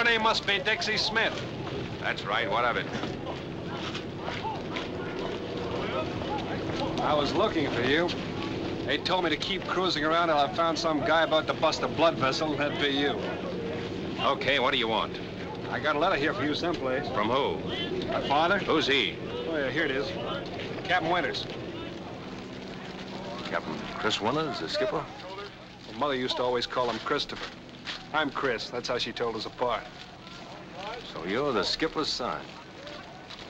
name must be Dixie Smith. That's right. What of it? I was looking for you. They told me to keep cruising around till I found some guy about to bust a blood vessel, and that'd be you. Okay, what do you want? I got a letter here for you someplace. From who? My father? Who's he? Oh, yeah, here it is. Captain Winters. Captain Chris Winters, the skipper? Well, Mother used to always call him Christopher. I'm Chris. That's how she told us apart. So you're the skipper's son.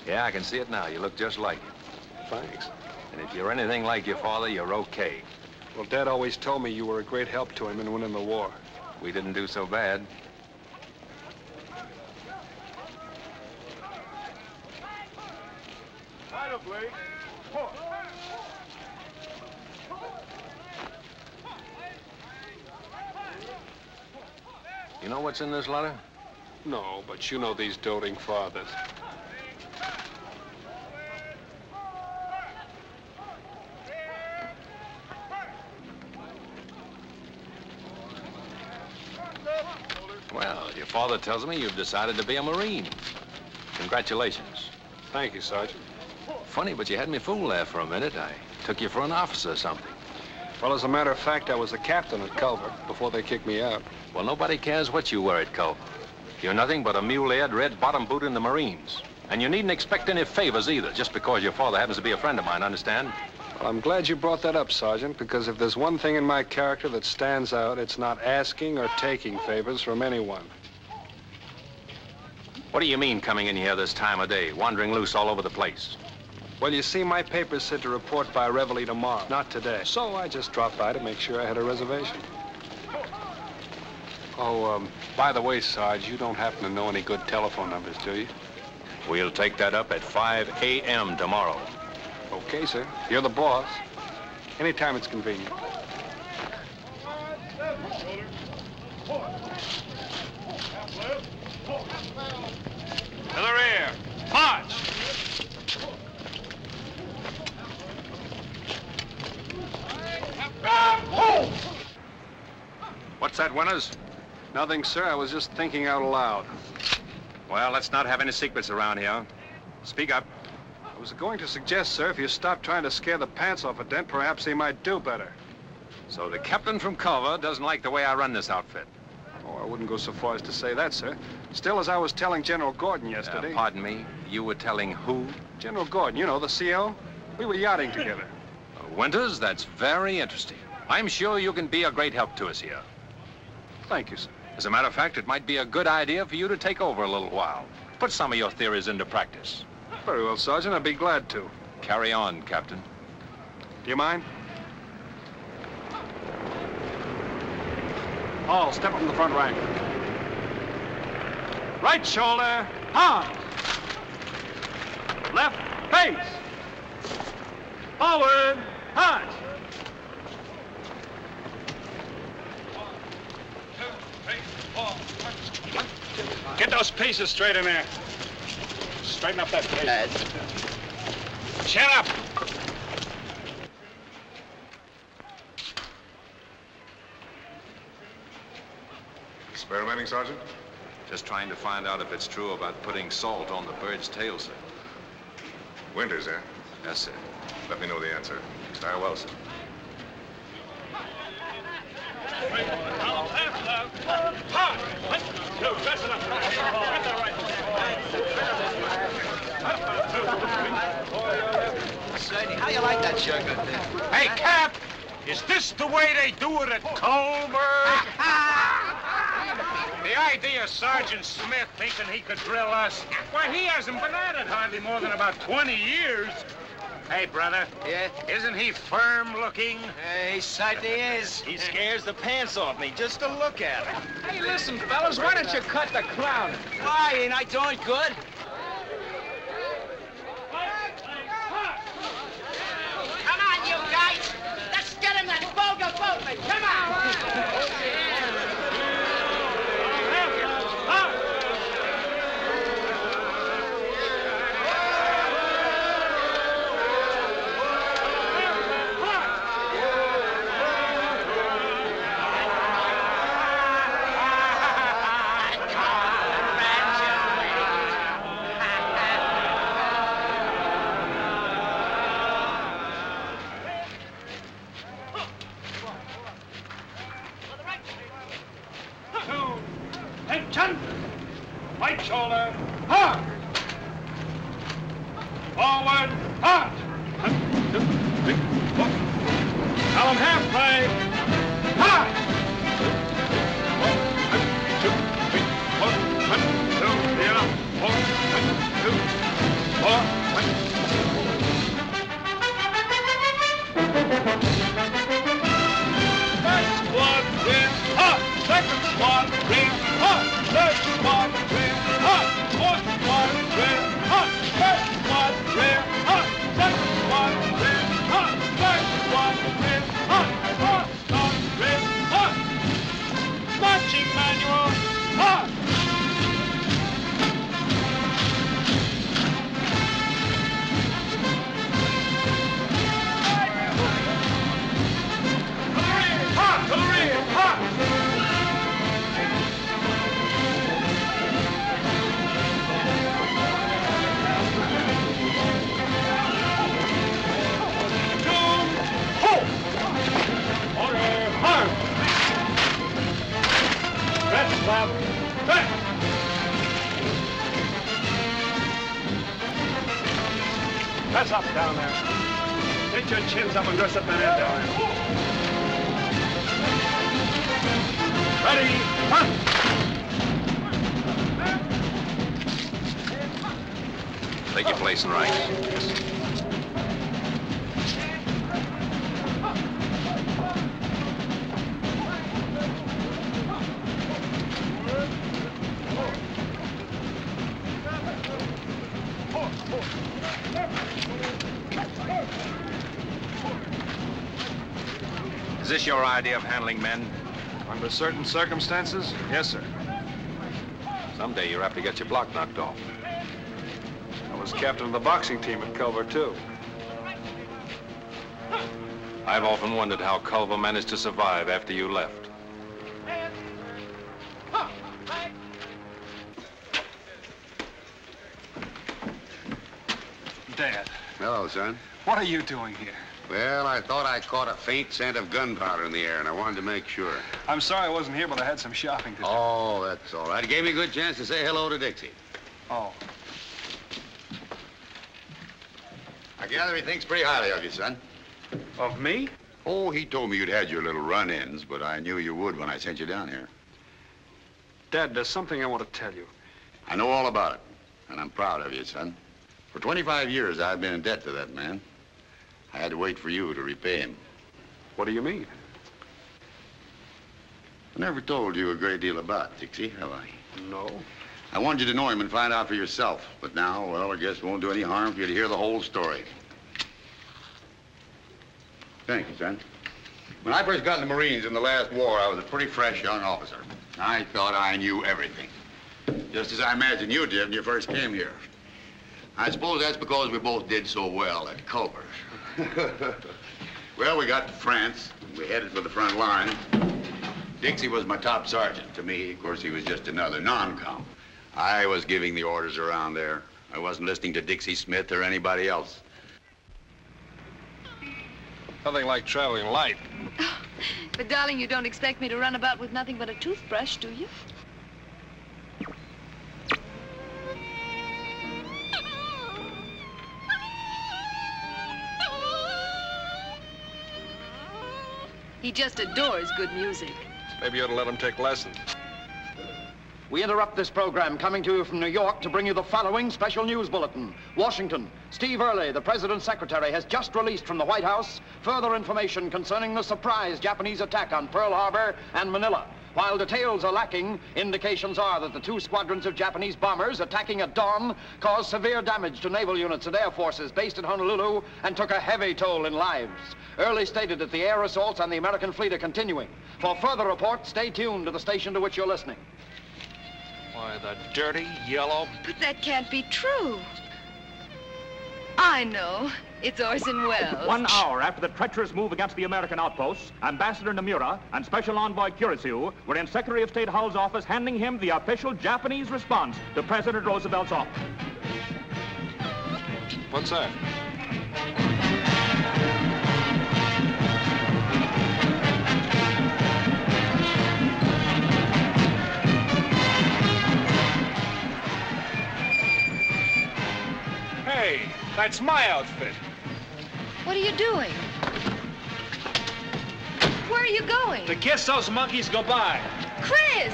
Yeah, I can see it now. You look just like him. Thanks. And if you're anything like your father, you're okay. Well, Dad always told me you were a great help to him in winning the war. We didn't do so bad. You know what's in this letter? No, but you know these doting fathers. Well, your father tells me you've decided to be a Marine. Congratulations. Thank you, Sergeant. Funny, but you had me fooled there for a minute. I took you for an officer or something. Well, as a matter of fact, I was a captain at Culver before they kicked me out. Well, nobody cares what you were at Culver. You're nothing but a mule-eared, red bottom boot in the Marines. And you needn't expect any favors either, just because your father happens to be a friend of mine, understand? Well, I'm glad you brought that up, Sergeant, because if there's one thing in my character that stands out, it's not asking or taking favors from anyone. What do you mean coming in here this time of day, wandering loose all over the place? Well, you see, my papers said to report by Reveille tomorrow, not today. So I just dropped by to make sure I had a reservation. Oh, by the way, Sarge, you don't happen to know any good telephone numbers, do you? We'll take that up at 5 a.m. tomorrow. Okay, sir. You're the boss. Anytime it's convenient. To the rear. March! What's that, Winters? Nothing, sir. I was just thinking out loud. Well, let's not have any secrets around here. Speak up. I was going to suggest, sir, if you stopped trying to scare the pants off a dent, perhaps he might do better. So the captain from Culver doesn't like the way I run this outfit. Oh, I wouldn't go so far as to say that, sir. Still, as I was telling General Gordon yesterday... Pardon me? You were telling who? General Gordon, you know, the CO. We were yachting together. Winters, that's very interesting. I'm sure you can be a great help to us here. Thank you, sir. As a matter of fact, it might be a good idea for you to take over a little while. Put some of your theories into practice. Very well, Sergeant. I'd be glad to. Carry on, Captain. Do you mind? Paul, step up in the front rank. Right shoulder, on. Left face. Forward, punch. Get those pieces straight in there. Straighten up that face. Chin up. Experimenting, Sergeant? Just trying to find out if it's true about putting salt on the bird's tail, sir. Winters, eh? Yes, sir. Let me know the answer. Very well, sir. How do you like that sugar? Hey, Cap! Is this the way they do it at Culver? The idea of Sergeant Smith thinking he could drill us. Why, he hasn't been at it hardly more than about 20 years. Hey, brother. Yeah? Isn't he firm-looking? He certainly is. He scares the pants off me just to look at him. Hey, listen, fellas, why don't you cut the clown? Why, ain't I doing good? Come on, you guys. Let's get in that vulgar boatman. Come on. Attention! Right shoulder, hard! Forward, hard! 1, 2, 3, 4. Now I'm half play, hard! 'Press up down there. Get your chins up and dress up that end down there. Ready, hunt! Take your place in ranks. Is this your idea of handling men? Under certain circumstances, yes, sir. Someday you're apt to get your block knocked off. I was captain of the boxing team at Culver, too. I've often wondered how Culver managed to survive after you left. Dad, Hello, son. what are you doing here? Well, I thought I caught a faint scent of gunpowder in the air, and I wanted to make sure. I'm sorry I wasn't here, but I had some shopping to do. Oh, that's all right. It gave me a good chance to say hello to Dixie. Oh. I gather he thinks pretty highly of you, son. Of me? Oh, he told me you'd had your little run-ins, but I knew you would when I sent you down here. Dad, there's something I want to tell you. I know all about it, and I'm proud of you, son. For 25 years, I've been in debt to that man. I had to wait for you to repay him. What do you mean? I never told you a great deal about Dixie, have I? No. I wanted you to know him and find out for yourself. But now, well, I guess it won't do any harm for you to hear the whole story. Thank you, son. When I first got in the Marines in the last war, I was a pretty fresh young officer. I thought I knew everything. Just as I imagined you did when you first came here. I suppose that's because we both did so well at Culver. Well, we got to France. We headed for the front line. Dixie was my top sergeant. To me, of course, he was just another non-com. I was giving the orders around there. I wasn't listening to Dixie Smith or anybody else. Nothing like traveling light. Oh, but, darling, you don't expect me to run about with nothing but a toothbrush, do you? He just adores good music. Maybe you ought to let him take lessons. We interrupt this program coming to you from New York to bring you the following special news bulletin. Washington, Steve Early, the President's secretary, has just released from the White House further information concerning the surprise Japanese attack on Pearl Harbor and Manila. While details are lacking, indications are that the 2 squadrons of Japanese bombers attacking at dawn caused severe damage to naval units and air forces based in Honolulu and took a heavy toll in lives. Early stated that the air assaults on the American fleet are continuing. For further reports, stay tuned to the station to which you're listening. Why, the dirty, yellow... But that can't be true. I know. It's Orson Welles. 1 hour after the treacherous move against the American outposts, Ambassador Nomura and Special Envoy Kurisu were in Secretary of State Hull's office handing him the official Japanese response to President Roosevelt's offer. What's that? That's my outfit. What are you doing? Where are you going? To kiss those monkeys goodbye. Chris!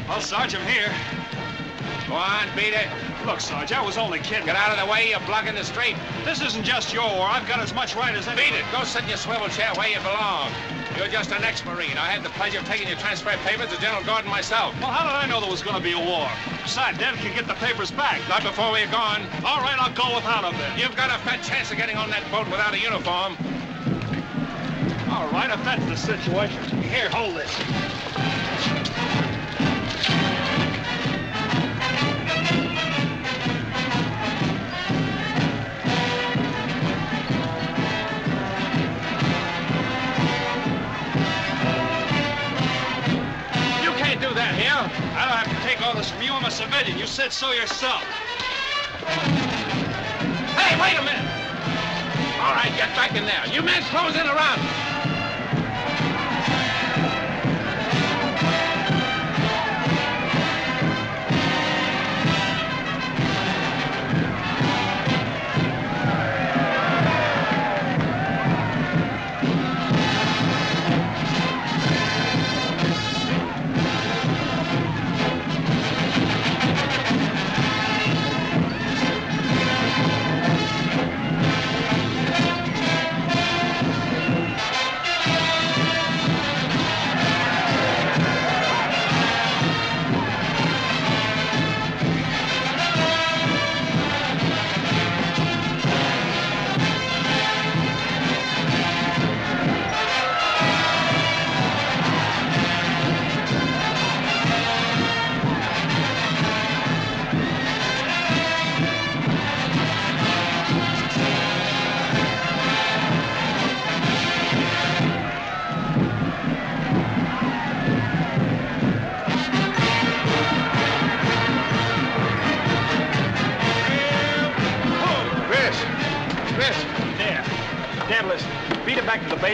Well, Sarge, I'm here. Go on, beat it. Look, Sarge, I was only kidding. Get out of the way, you're blocking the street. This isn't just your war. I've got as much right as any... Beat it. Go sit in your swivel chair where you belong. You're just an ex-Marine. I had the pleasure of taking your transfer papers to General Gordon myself. Well, how did I know there was going to be a war? Besides, Dad can get the papers back. Not before we're gone. All right, I'll go without them then. You've got a fat chance of getting on that boat without a uniform. All right, if that's the situation. Here, hold this. I don't have to take all this from you. I'm a civilian. You said so yourself. Hey, wait a minute. All right, get back in there. You men close in around.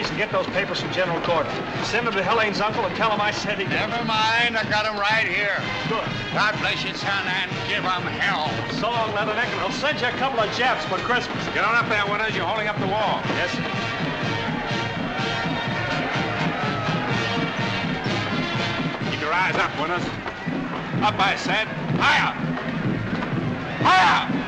And get those papers from General Gordon. Send them to Helene's uncle and tell him I said he... Never mind, I got them right here. Good. God bless you, son, and give them hell. So long, Leatherneck, and I'll send you a couple of Japs for Christmas. Get on up there, Winters. You're holding up the wall. Yes, sir. Keep your eyes up, Winters. Up, I said. Higher! Higher!